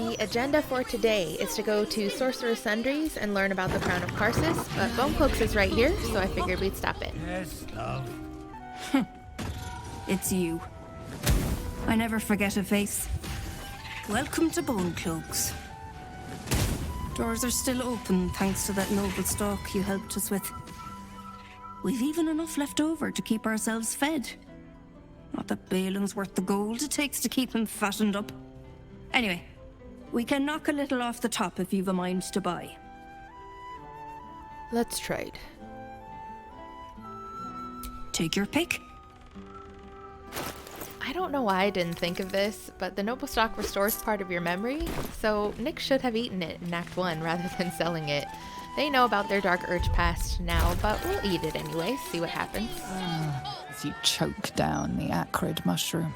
The agenda for today is to go to Sorcerer Sundries and learn about the Crown of Karsus, but Bonecloaks is right here, so I figured we'd stop in. Yes, love. It's you. I never forget a face. Welcome to Bonecloaks. Doors are still open thanks to that noble stock you helped us with. We've even enough left over to keep ourselves fed. Not that Balin's worth the gold it takes to keep him fattened up. Anyway, we can knock a little off the top if you've a mind to buy. Let's trade. Take your pick. I don't know why I didn't think of this, but the noble stock restores part of your memory, so Nyxx should have eaten it in Act 1 rather than selling it. They know about their dark urge past now, but we'll eat it anyway, see what happens. As you choke down the acrid mushroom,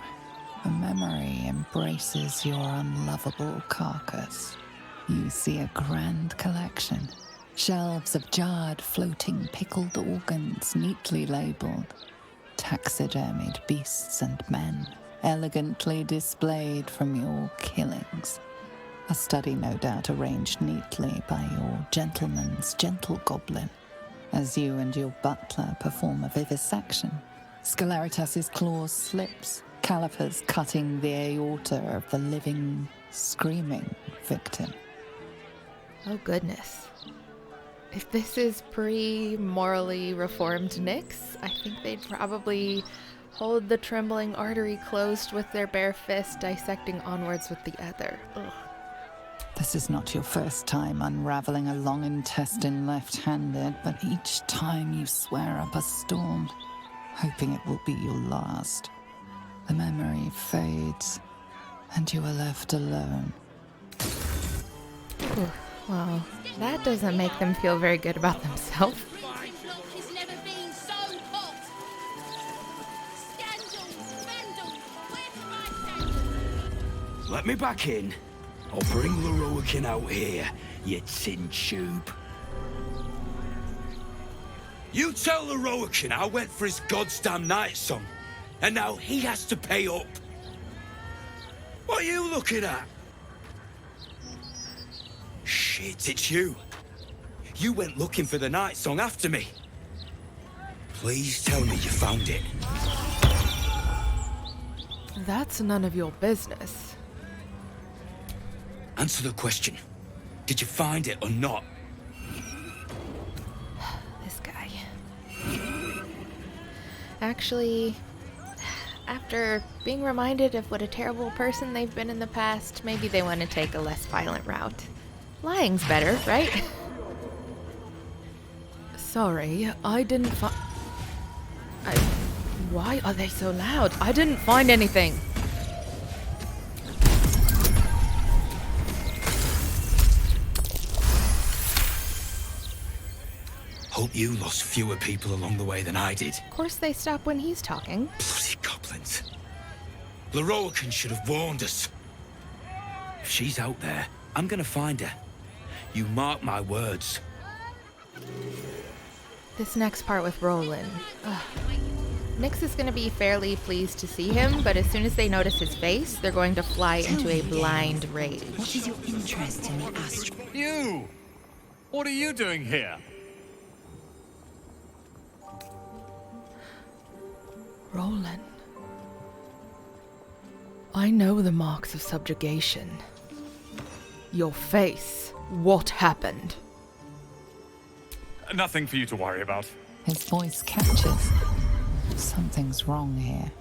the memory embraces your unlovable carcass. You see a grand collection. Shelves of jarred, floating, pickled organs neatly labelled. Taxidermied beasts and men, elegantly displayed from your killings. A study, no doubt, arranged neatly by your gentleman's gentle goblin, as you and your butler perform a vivisection. Scelaritas's claws slips, calipers cutting the aorta of the living, screaming victim. Oh goodness. If this is pre-morally reformed Nyxx, I think they'd probably hold the trembling artery closed with their bare fist, dissecting onwards with the other. Ugh. This is not your first time unraveling a long intestine left-handed, but each time you swear up a storm, hoping it will be your last. The memory fades, and you are left alone. Ooh, well, that doesn't make them feel very good about themselves. Let me back in. I'll bring Lae'zel out here, you tin tube. You tell Lae'zel I went for his goddamn night song, and now he has to pay up. What are you looking at? Shit, it's you. You went looking for the night song after me. Please tell me you found it. That's none of your business. Answer the question. Did you find it or not? This guy. Actually, after being reminded of what a terrible person they've been in the past, maybe they want to take a less violent route. Lying's better, right? Sorry, I didn't Why are they so loud? I didn't find anything. Hope you lost fewer people along the way than I did. Of course they stop when he's talking. Bloody goblins. Lae'zel should have warned us. If she's out there, I'm gonna find her. You mark my words. This next part with Rolan. Ugh. Nyxx is going to be fairly pleased to see him, but as soon as they notice his face, they're going to fly into a blind rage. What is your interest in the Astarion? You! What are you doing here? Rolan. I know the marks of subjugation. Your face. What happened? Nothing for you to worry about. His voice catches. Something's wrong here.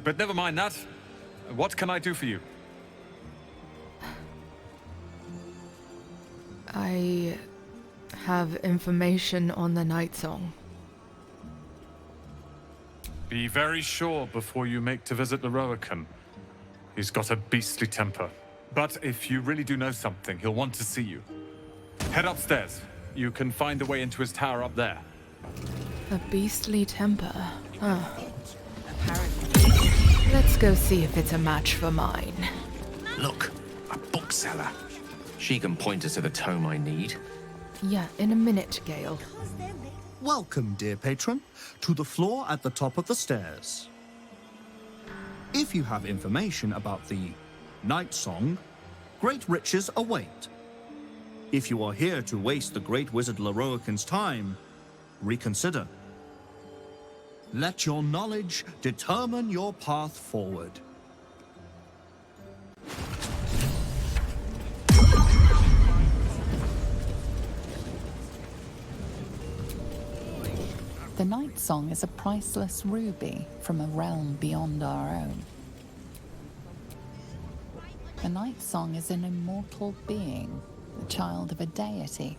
But never mind that. What can I do for you? I have information on the night song. Be very sure before you make to visit Lae'zel. He's got a beastly temper. But if you really do know something, he'll want to see you. Head upstairs. You can find the way into his tower up there. A beastly temper. Huh. Apparently. Let's go see if it's a match for mine. Look, a bookseller. She can point us to the tome I need. Yeah, in a minute, Gale. Welcome, dear patron, to the floor at the top of the stairs. If you have information about the Night Song, great riches await. If you are here to waste the great wizard Lorroakan's time, reconsider. Let your knowledge determine your path forward. The Night Song is a priceless ruby from a realm beyond our own. The Night Song is an immortal being, the child of a deity.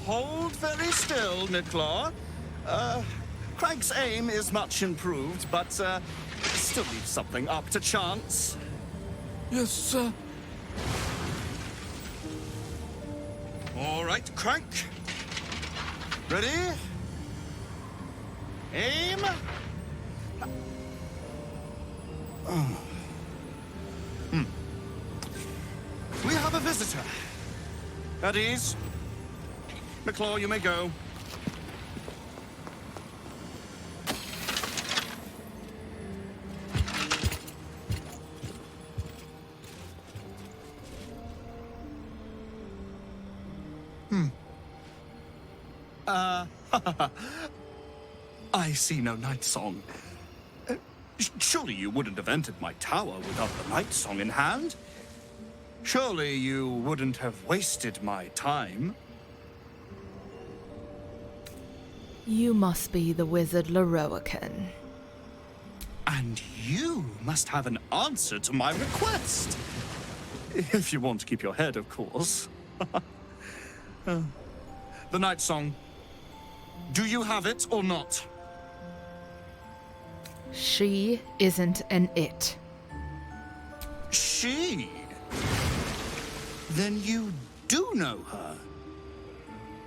Hold very still, Nyxx. Craig's aim is much improved, but still leaves something up to chance. Yes, sir. All right, Craig. Ready? Aim. We have a visitor. At ease. Nyxx, you may go. I see no Night Song. Surely you wouldn't have entered my tower without the Night Song in hand? Surely you wouldn't have wasted my time? You must be the wizard Lorroakan. And you must have an answer to my request. If you want to keep your head, of course. The Night Song. Do you have it or not? She isn't an it. She? Then you do know her.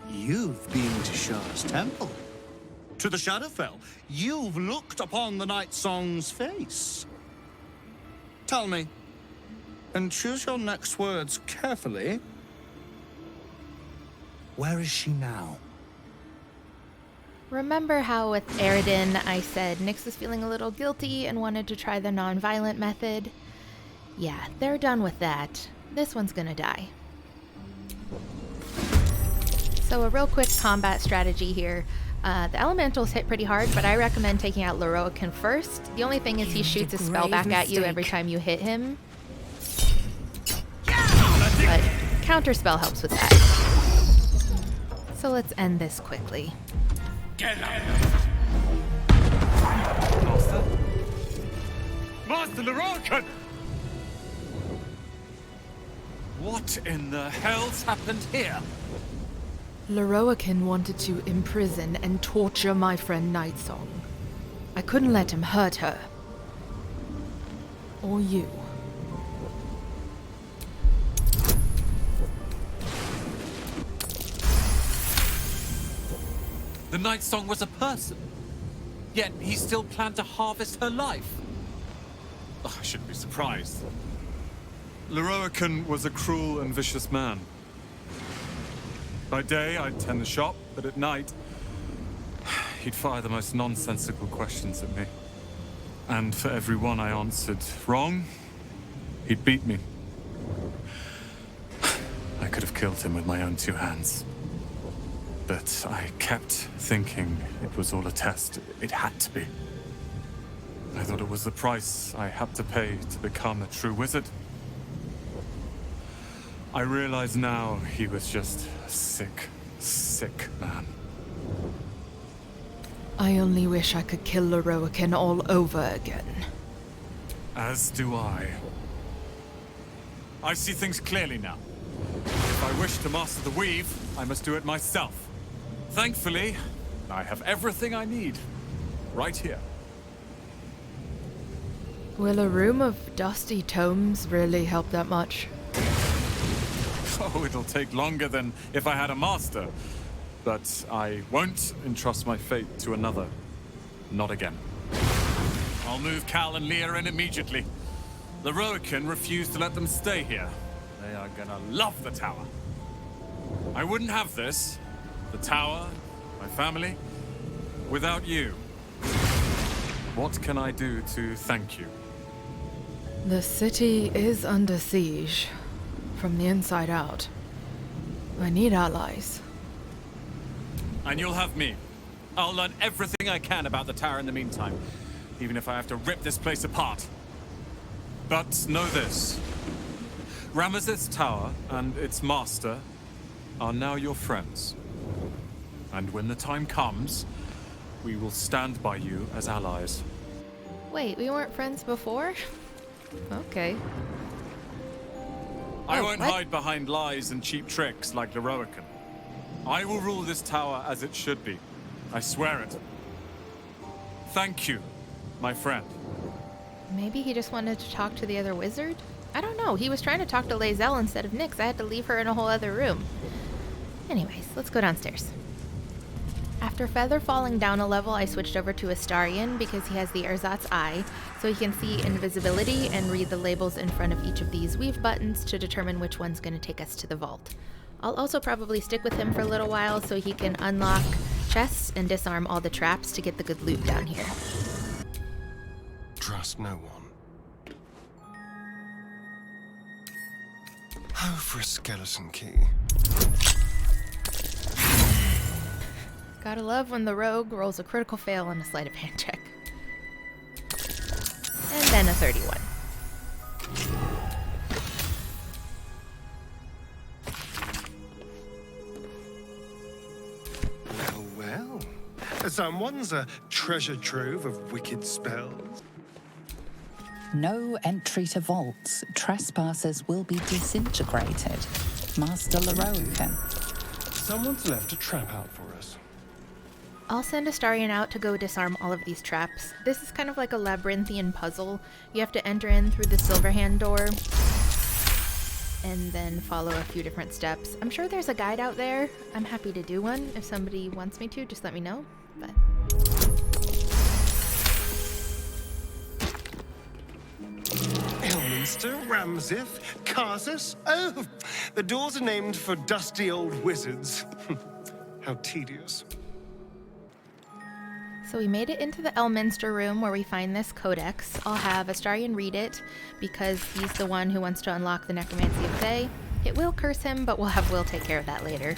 You've been to Shah's temple, to the Shadowfell. You've looked upon the Night Song's face. Tell me, and choose your next words carefully. Where is she now? Remember how with Eredin I said Nyxx was feeling a little guilty and wanted to try the non-violent method? Yeah, they're done with that. This one's gonna die. So a real quick combat strategy here. The elementals hit pretty hard, but I recommend taking out Lorroakan first. The only thing is he shoots a spell back at you every time you hit him. But counterspell helps with that. So let's end this quickly. Master Lorroakan! What in the hell's happened here? Lorroakan wanted to imprison and torture my friend Nightsong. I couldn't let him hurt her. Or you. The Night Song was a person, yet he still planned to harvest her life. Oh, I shouldn't be surprised. Lorroakan was a cruel and vicious man. By day, I'd tend the shop, but at night, he'd fire the most nonsensical questions at me. And for every one I answered wrong, he'd beat me. I could have killed him with my own two hands. But I kept thinking it was all a test. It had to be. I thought it was the price I had to pay to become a true wizard. I realize now he was just a sick, sick man. I only wish I could kill Lorroakan all over again. As do I. I see things clearly now. If I wish to master the weave, I must do it myself. Thankfully, I have everything I need, right here. Will a room of dusty tomes really help that much? Oh, it'll take longer than if I had a master. But I won't entrust my fate to another. Not again. I'll move Cal and Leah in immediately. The Rowan refused to let them stay here. They are gonna love the tower. I wouldn't have this, the tower, my family, without you. What can I do to thank you? The city is under siege, from the inside out. I need allies. And you'll have me. I'll learn everything I can about the tower in the meantime, even if I have to rip this place apart. But know this. Ramesses Tower and its master are now your friends. And when the time comes, we will stand by you as allies. Wait, we weren't friends before? Okay. I Oh, won't what? hide behind lies and cheap tricks like the Rowan. I will rule this tower as it should be. I swear it. Thank you, my friend. Maybe he just wanted to talk to the other wizard? I don't know. He was trying to talk to Lae'zel instead of Nyxx. I had to leave her in a whole other room. Anyways, let's go downstairs. After Feather falling down a level, I switched over to Astarion because he has the Erzat's Eye, so he can see invisibility and read the labels in front of each of these weave buttons to determine which one's going to take us to the vault. I'll also probably stick with him for a little while so he can unlock chests and disarm all the traps to get the good loot down here. Trust no one. Oh, for a skeleton key. Gotta love when the rogue rolls a critical fail on a sleight of hand check. And then a 31. Well, well. Someone's a treasure trove of wicked spells. No entry to vaults. Trespassers will be disintegrated. Master Lae'zel. Someone's left a trap out for us. I'll send Astarion out to go disarm all of these traps. This is kind of like a labyrinthian puzzle. You have to enter in through the Silverhand door and then follow a few different steps. I'm sure there's a guide out there. I'm happy to do one. If somebody wants me to, just let me know. But Elminster, Ramsith, Karsus. Oh, the doors are named for dusty old wizards. How tedious. So we made it into the Elminster room where we find this codex. I'll have Astarion read it because he's the one who wants to unlock the Necromancy of Thay. It will curse him, but we'll have Will take care of that later.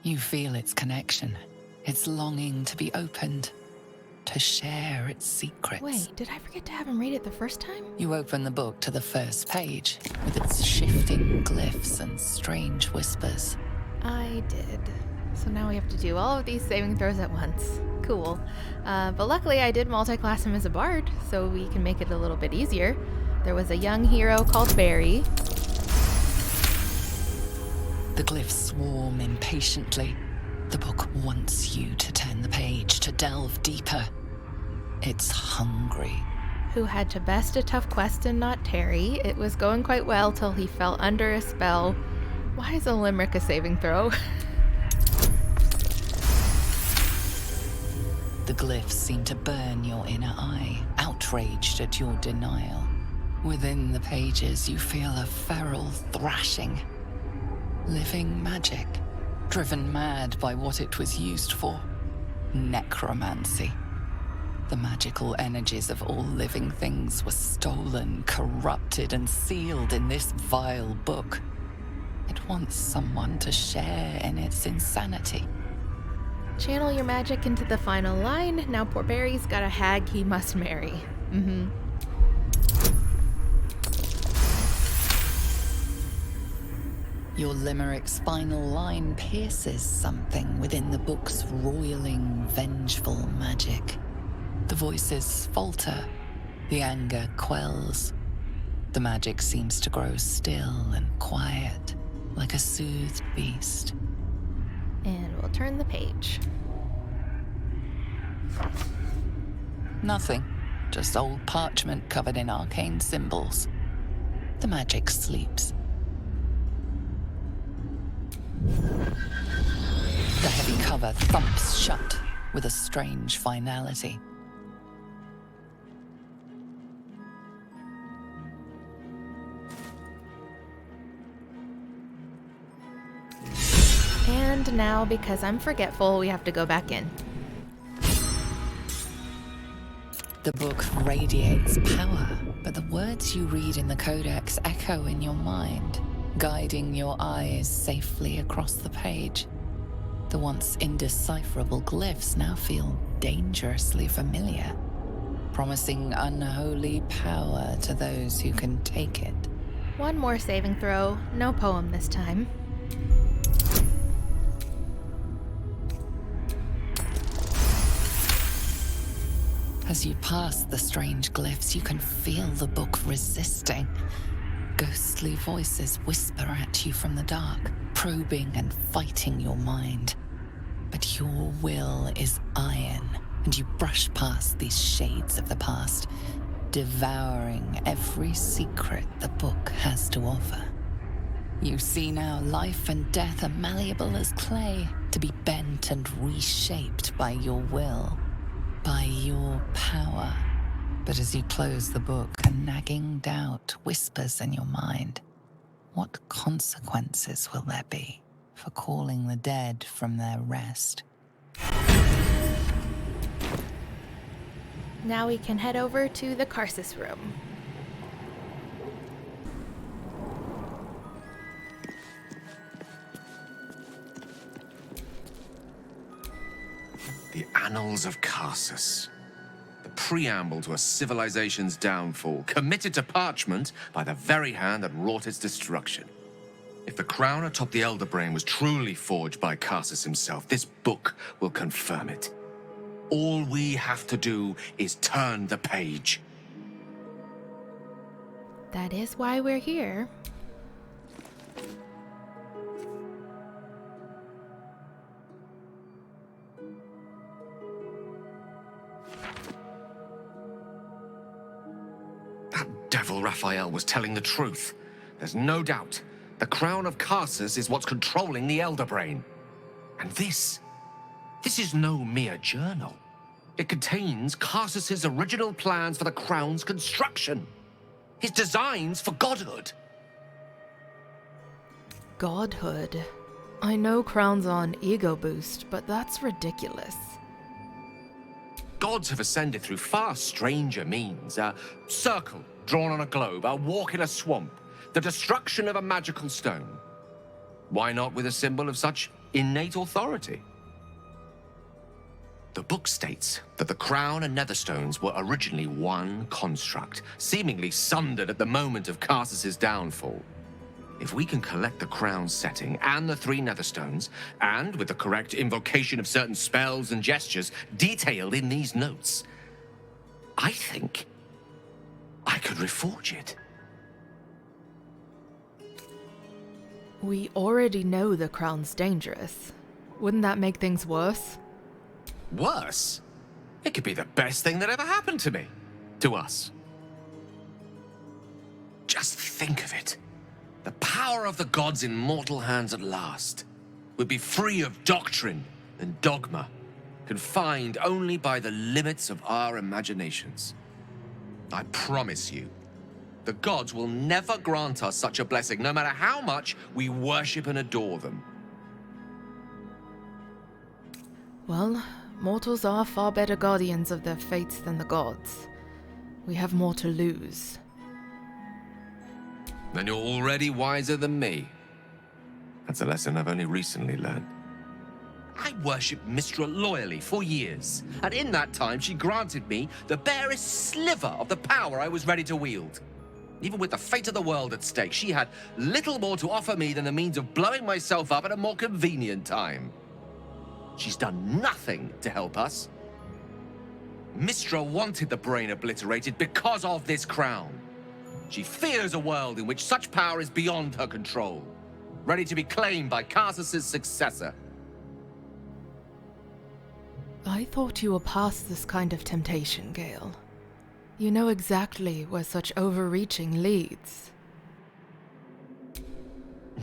You feel its connection, its longing to be opened, to share its secrets. Wait, did I forget to have him read it the first time? You open the book to the first page, with its shifting glyphs and strange whispers. I did. So now we have to do all of these saving throws at once. Cool. But luckily I did multi-class him as a bard, so we can make it a little bit easier. There was a young hero called Barry. The glyphs swarm impatiently. The book wants you to turn the page, to delve deeper. It's hungry. Who had to best a tough quest and not tarry. It was going quite well till he fell under a spell. Why is a limerick a saving throw? The glyphs seem to burn your inner eye, outraged at your denial. Within the pages, you feel a feral thrashing. Living magic, driven mad by what it was used for. Necromancy. The magical energies of all living things were stolen, corrupted, and sealed in this vile book. It wants someone to share in its insanity. Channel your magic into the final line. Now poor Barry's got a hag he must marry. Your limerick's final line pierces something within the book's roiling, vengeful magic. The voices falter, the anger quells. The magic seems to grow still and quiet, like a soothed beast. And we'll turn the page. Nothing, just old parchment covered in arcane symbols. The magic sleeps. cover thumps shut with a strange finality. And now, because I'm forgetful, we have to go back in. The book radiates power, but the words you read in the codex echo in your mind, guiding your eyes safely across the page. The once indecipherable glyphs now feel dangerously familiar, promising unholy power to those who can take it. One more saving throw. No poem this time. As you pass the strange glyphs, you can feel the book resisting. Ghostly voices whisper at you from the dark, probing and fighting your mind. But your will is iron, and you brush past these shades of the past, devouring every secret the book has to offer. You see now life and death are malleable as clay, to be bent and reshaped by your will. By your power. But as you close the book, a nagging doubt whispers in your mind. What consequences will there be for calling the dead from their rest? Now we can head over to the Karsus room. The Annals of Karsus. The preamble to a civilization's downfall, committed to parchment by the very hand that wrought its destruction. If the crown atop the Elder Brain was truly forged by Karsus himself, this book will confirm it. All we have to do is turn the page. That is why we're here. Devil Raphael was telling the truth. There's no doubt. The Crown of Karsus is what's controlling the Elder Brain. And this is no mere journal. It contains Karsus's original plans for the Crown's construction. His designs for godhood. Godhood. I know Crown's on ego boost, but that's ridiculous. Gods have ascended through far stranger means. A circle drawn on a globe, a walk in a swamp, the destruction of a magical stone. Why not with a symbol of such innate authority? The book states that the crown and netherstones were originally one construct, seemingly sundered at the moment of Karsus's downfall. If we can collect the crown's setting and the 3 netherstones, and with the correct invocation of certain spells and gestures detailed in these notes, I think I could reforge it. We already know the crown's dangerous. Wouldn't that make things worse? Worse? It could be the best thing that ever happened to me. To us. Just think of it. The power of the gods in mortal hands at last would be free of doctrine and dogma, confined only by the limits of our imaginations. I promise you, the gods will never grant us such a blessing, no matter how much we worship and adore them. Well, mortals are far better guardians of their fates than the gods. We have more to lose. Then you're already wiser than me. That's a lesson I've only recently learned. I worshipped Mystra loyally for years, and in that time she granted me the barest sliver of the power I was ready to wield. Even with the fate of the world at stake, she had little more to offer me than the means of blowing myself up at a more convenient time. She's done nothing to help us. Mystra wanted the brain obliterated because of this crown. She fears a world in which such power is beyond her control, ready to be claimed by Karsus's successor. I thought you were past this kind of temptation, Gale. You know exactly where such overreaching leads.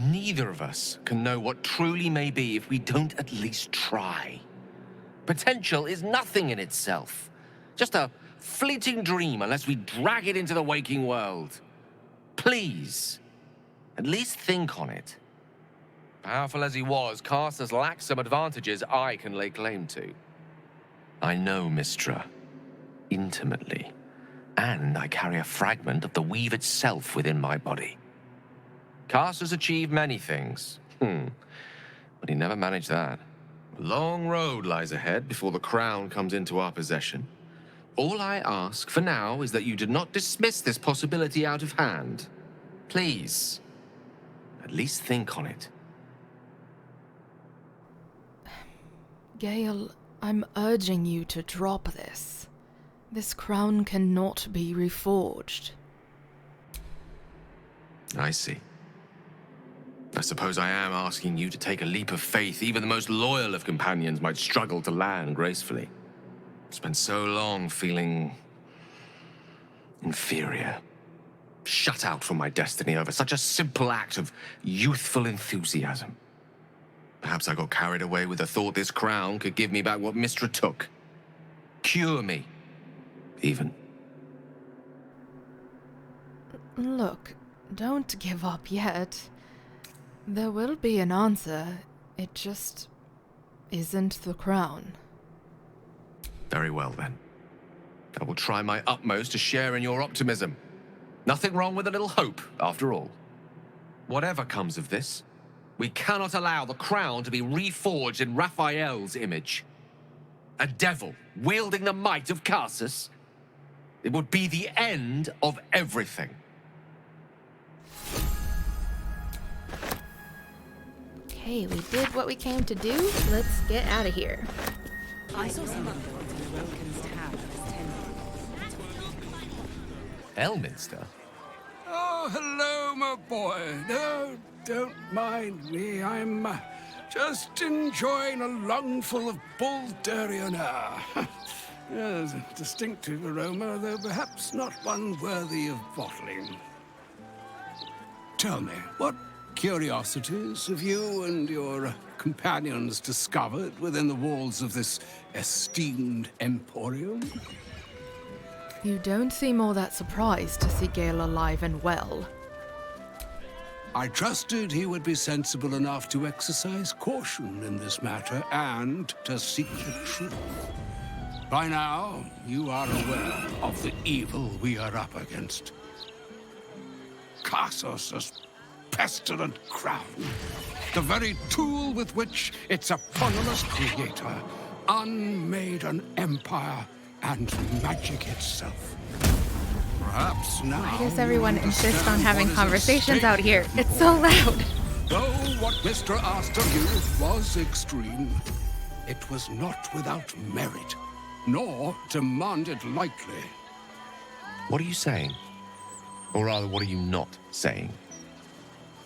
Neither of us can know what truly may be if we don't at least try. Potential is nothing in itself. Just a fleeting dream unless we drag it into the waking world. Please, at least think on it. Powerful as he was, Karsus lacks some advantages I can lay claim to. I know Mystra intimately, and I carry a fragment of the weave itself within my body. Karsus achieved many things, but he never managed that. A long road lies ahead before the crown comes into our possession. All I ask for now is that you do not dismiss this possibility out of hand. Please, at least think on it. Gale, I'm urging you to drop this. This crown cannot be reforged. I see. I suppose I am asking you to take a leap of faith even the most loyal of companions might struggle to land gracefully. Spent so long feeling inferior, shut out from my destiny over such a simple act of youthful enthusiasm. Perhaps I got carried away with the thought this crown could give me back what Mystra took. Cure me, even. Look, don't give up yet. There will be an answer. It just isn't the crown. Very well, then. I will try my utmost to share in your optimism. Nothing wrong with a little hope, after all. Whatever comes of this, we cannot allow the crown to be reforged in Raphael's image. A devil wielding the might of Karsus. It would be the end of everything. Okay, we did what we came to do. Let's get out of here. I saw someone go into the Rokan's tower this temple. Elminster? Oh, hello, my boy. No, don't mind me. I'm just enjoying a lungful of Baldurian air. Yes, a distinctive aroma, though perhaps not one worthy of bottling. Tell me, what curiosities have you and your companions discovered within the walls of this esteemed emporium? You don't seem all that surprised to see Gale alive and well. I trusted he would be sensible enough to exercise caution in this matter and to seek the truth. By now, you are aware of the evil we are up against. Karsus' pestilent crown, the very tool with which its eponymous creator unmade an empire and magic itself. Perhaps now. Why does everyone insist on having conversations out here? It's so loud. Though what Mr. asked of you was extreme, it was not without merit, nor demanded lightly. What are you saying? Or rather, what are you not saying?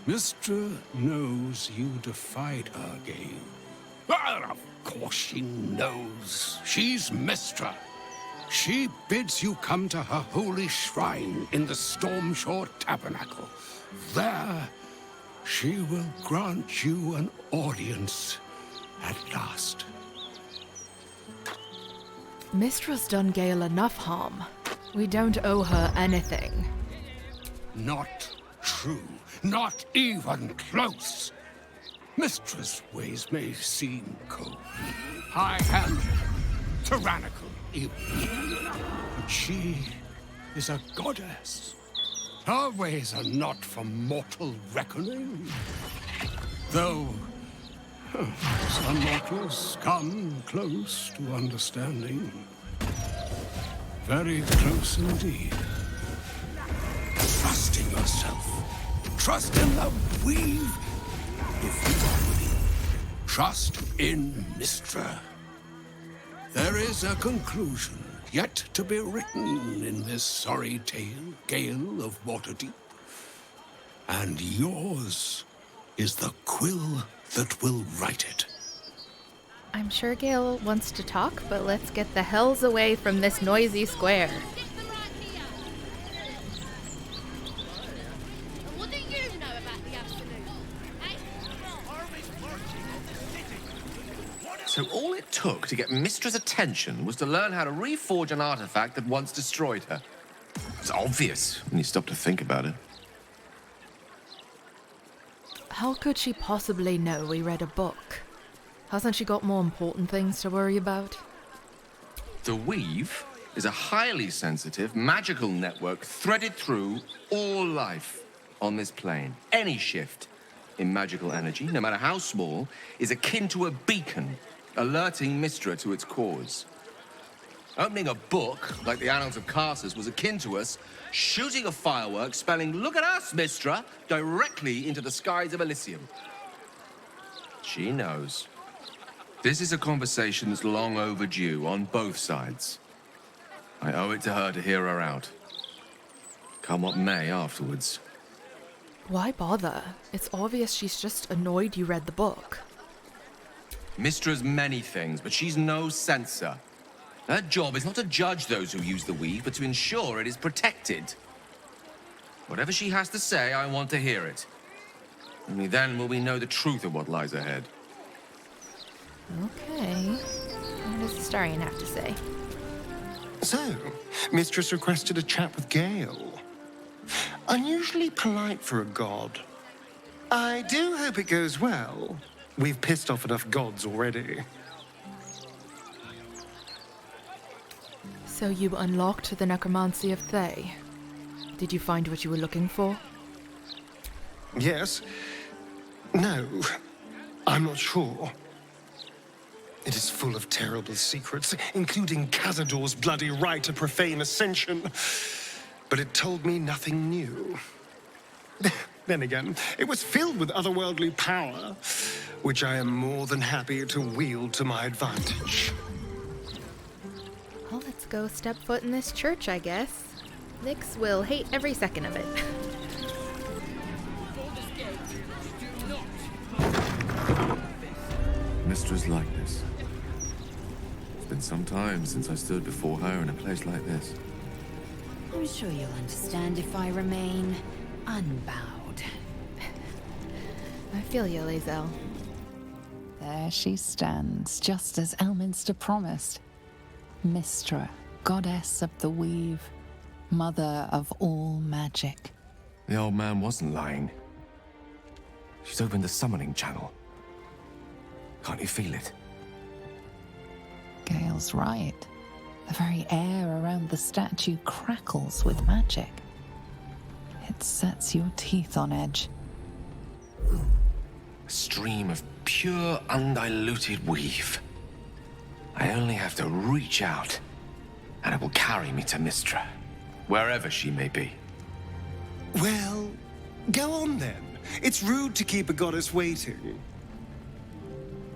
Mystra knows you defied her, Gale. Well, of course she knows. She's Mystra. She bids you come to her holy shrine in the Stormshore Tabernacle. There, she will grant you an audience at last. Mystra's done Gale enough harm. We don't owe her anything. Not true. Not even close. Mystra's ways may seem cold, high-handed, tyrannical even. But she is a goddess. Her ways are not for mortal reckoning. Though some mortals come close to understanding. Very close indeed. Trust in yourself. Trust in the weave, if you are willing. Trust in Mystra. There is a conclusion yet to be written in this sorry tale, Gale of Waterdeep. And yours is the quill that will write it. I'm sure Gale wants to talk, but let's get the hells away from this noisy square. So all it took to get Mystra's attention was to learn how to reforge an artifact that once destroyed her. It's obvious when you stop to think about it. How could she possibly know we read a book? Hasn't she got more important things to worry about? The Weave is a highly sensitive, magical network threaded through all life on this plane. Any shift in magical energy, no matter how small, is akin to a beacon, alerting Mystra to its cause. Opening a book, like the Annals of Karsus, was akin to us shooting a firework spelling, "Look at us, Mystra," directly into the skies of Elysium. She knows. This is a conversation that's long overdue on both sides. I owe it to her to hear her out. Come what may afterwards. Why bother? It's obvious she's just annoyed you read the book. Mystra's many things, but she's no censor. Her job is not to judge those who use the Weave, but to ensure it is protected. Whatever she has to say, I want to hear it. Only then will we know the truth of what lies ahead. Okay. What does Astarion have to say? So, Mistress requested a chat with Gale. Unusually polite for a god. I do hope it goes well. We've pissed off enough gods already. So you unlocked the necromancy of Thay. Did you find what you were looking for? Yes. No. I'm not sure. It is full of terrible secrets, including Cazador's bloody right to profane ascension. But it told me nothing new. Then again, it was filled with otherworldly power, which I am more than happy to wield to my advantage. Well, let's go step foot in this church, I guess. Nyxx will hate every second of it. Mystra's likeness. It's been some time since I stood before her in a place like this. I'm sure you'll understand if I remain unbowed. I feel you, Lae'zel. There she stands, just as Elminster promised. Mystra, goddess of the Weave, mother of all magic. The old man wasn't lying. She's opened the summoning channel. Can't you feel it? Gale's right. The very air around the statue crackles with magic. It sets your teeth on edge. A stream of pure, undiluted weave. I only have to reach out, and it will carry me to Mystra, wherever she may be. Well, go on then. It's rude to keep a goddess waiting.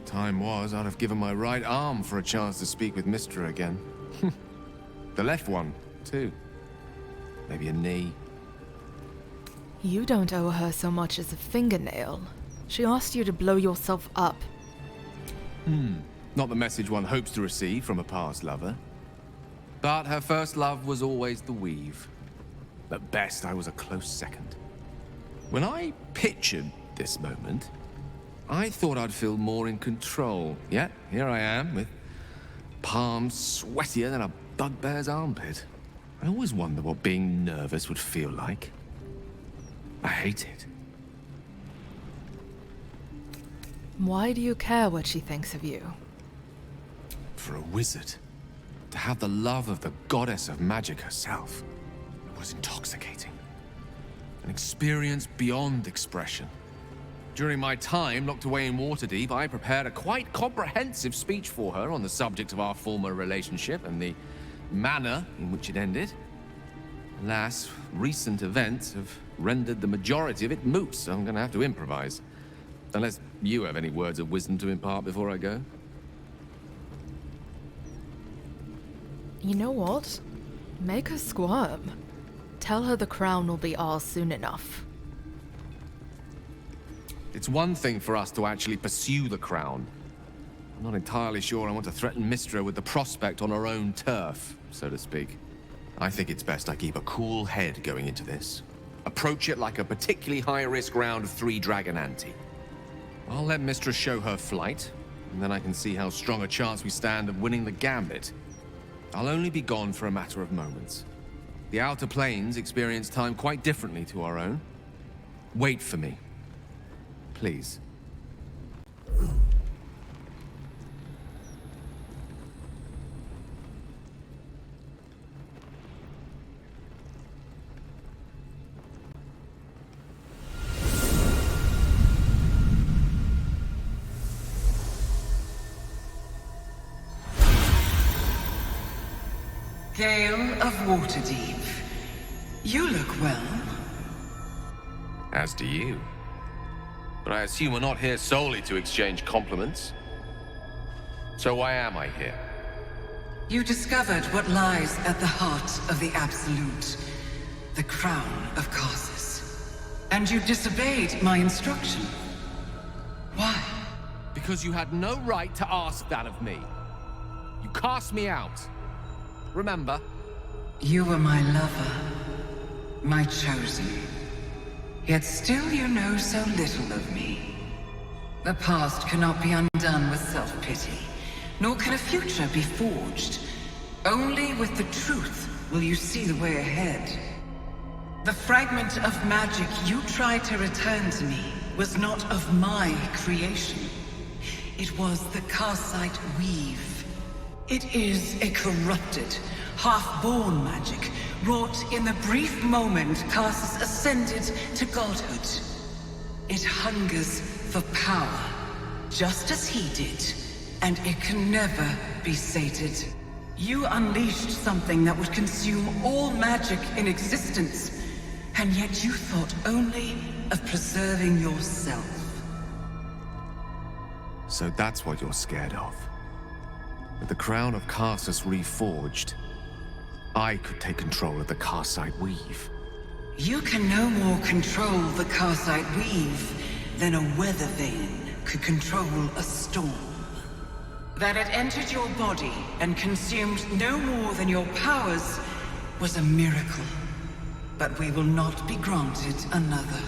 Time was, I'd have given my right arm for a chance to speak with Mystra again. The left one, too. Maybe a knee. You don't owe her so much as a fingernail. She asked you to blow yourself up. Not the message one hopes to receive from a past lover. But her first love was always the Weave. At best, I was a close second. When I pictured this moment, I thought I'd feel more in control. Yet, here I am, with palms sweatier than a bugbear's armpit. I always wonder what being nervous would feel like. I hate it. Why do you care what she thinks of you? For a wizard, to have the love of the goddess of magic herself was intoxicating. An experience beyond expression. During my time locked away in Waterdeep, I prepared a quite comprehensive speech for her on the subject of our former relationship and the manner in which it ended. Alas, recent events have rendered the majority of it moot, so I'm going to have to improvise. Unless you have any words of wisdom to impart before I go. You know what? Make her squirm. Tell her the crown will be ours soon enough. It's one thing for us to actually pursue the crown. I'm not entirely sure I want to threaten Mystra with the prospect on her own turf, so to speak. I think it's best I keep a cool head going into this. Approach it like a particularly high-risk round of 3 dragon ante. I'll let Mystra show her flight, and then I can see how strong a chance we stand of winning the gambit. I'll only be gone for a matter of moments. The Outer Planes experience time quite differently to our own. Wait for me. Please. Gale of Waterdeep. You look well. As do you. But I assume we're not here solely to exchange compliments. So why am I here? You discovered what lies at the heart of the Absolute, the Crown of Karsus. And you disobeyed my instruction. Why? Because you had no right to ask that of me. You cast me out. Remember? You were my lover, my chosen. Yet still you know so little of me. The past cannot be undone with self-pity, nor can a future be forged. Only with the truth will you see the way ahead. The fragment of magic you tried to return to me was not of my creation. It was the Karsite Weave. It is a corrupted, half-born magic, wrought in the brief moment Karsus ascended to godhood. It hungers for power, just as he did, and it can never be sated. You unleashed something that would consume all magic in existence, and yet you thought only of preserving yourself. So that's what you're scared of. With the Crown of Karsus reforged, I could take control of the Karsite Weave. You can no more control the Karsite Weave than a weather vane could control a storm. That it entered your body and consumed no more than your powers was a miracle. But we will not be granted another.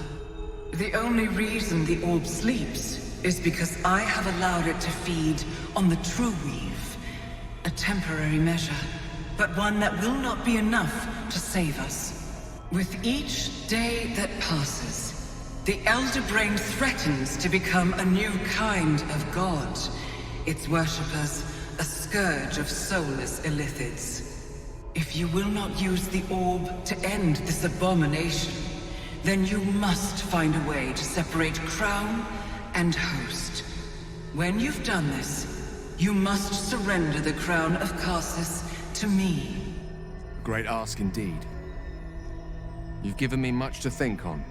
The only reason the orb sleeps is because I have allowed it to feed on the true weave. A temporary measure, but one that will not be enough to save us. With each day that passes, the Elder Brain threatens to become a new kind of god. Its worshippers, a scourge of soulless illithids. If you will not use the orb to end this abomination, then you must find a way to separate crown and host. When you've done this, you must surrender the Crown of Karsus to me. Great ask indeed. You've given me much to think on,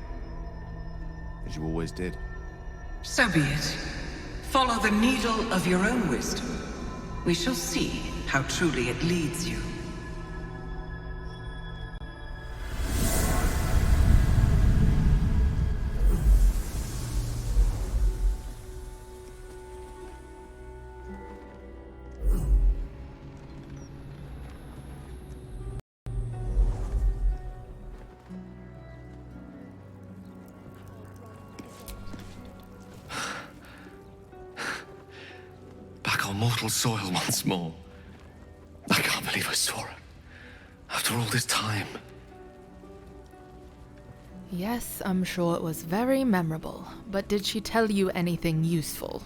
as you always did. So be it. Follow the needle of your own wisdom. We shall see how truly it leads you. Mortal soil once more. I can't believe I saw her. After all this time. Yes, I'm sure it was very memorable. But did she tell you anything useful?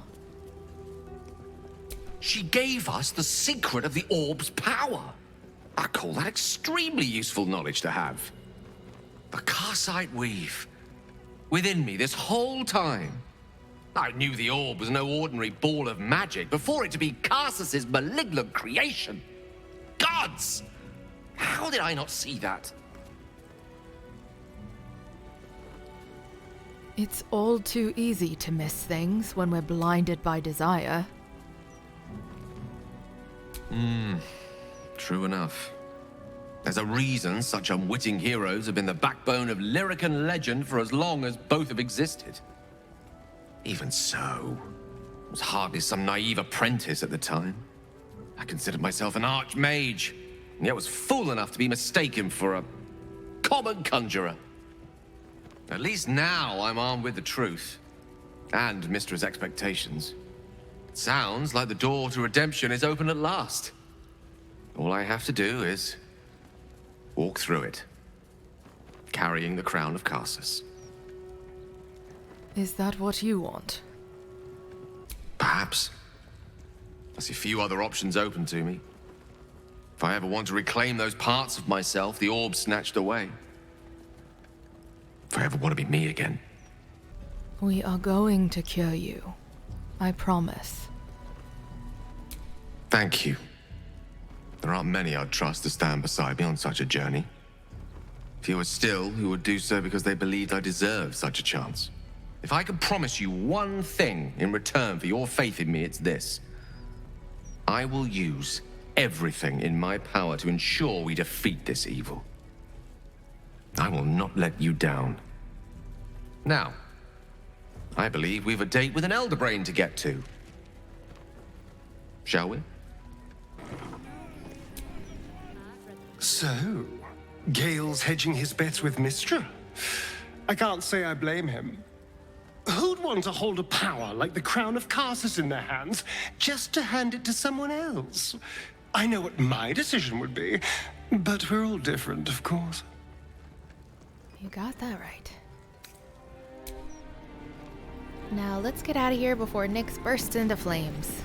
She gave us the secret of the orb's power. I call that extremely useful knowledge to have. The Karsite Weave. Within me this whole time. I knew the orb was no ordinary ball of magic before it to be Karsus's malignant creation. Gods! How did I not see that? It's all too easy to miss things when we're blinded by desire. True enough. There's a reason such unwitting heroes have been the backbone of lyric and legend for as long as both have existed. Even so, I was hardly some naive apprentice at the time. I considered myself an archmage, and yet was fool enough to be mistaken for a common conjurer. At least now I'm armed with the truth, and Mystra's expectations. Sounds like the door to redemption is open at last. All I have to do is walk through it, carrying the Crown of Karsus. Is that what you want? Perhaps. I see few other options open to me. If I ever want to reclaim those parts of myself the orb snatched away. If I ever want to be me again. We are going to cure you. I promise. Thank you. There aren't many I'd trust to stand beside me on such a journey. Fewer still who would do so because they believed I deserved such a chance. If I could promise you one thing in return for your faith in me, it's this. I will use everything in my power to ensure we defeat this evil. I will not let you down. Now, I believe we've a date with an Elder Brain to get to. Shall we? So, Gale's hedging his bets with Mystra? I can't say I blame him. Who'd want to hold a power like the Crown of Karsus in their hands just to hand it to someone else? I know what my decision would be, but we're all different, of course. You got that right. Now let's get out of here before Nyxx bursts into flames.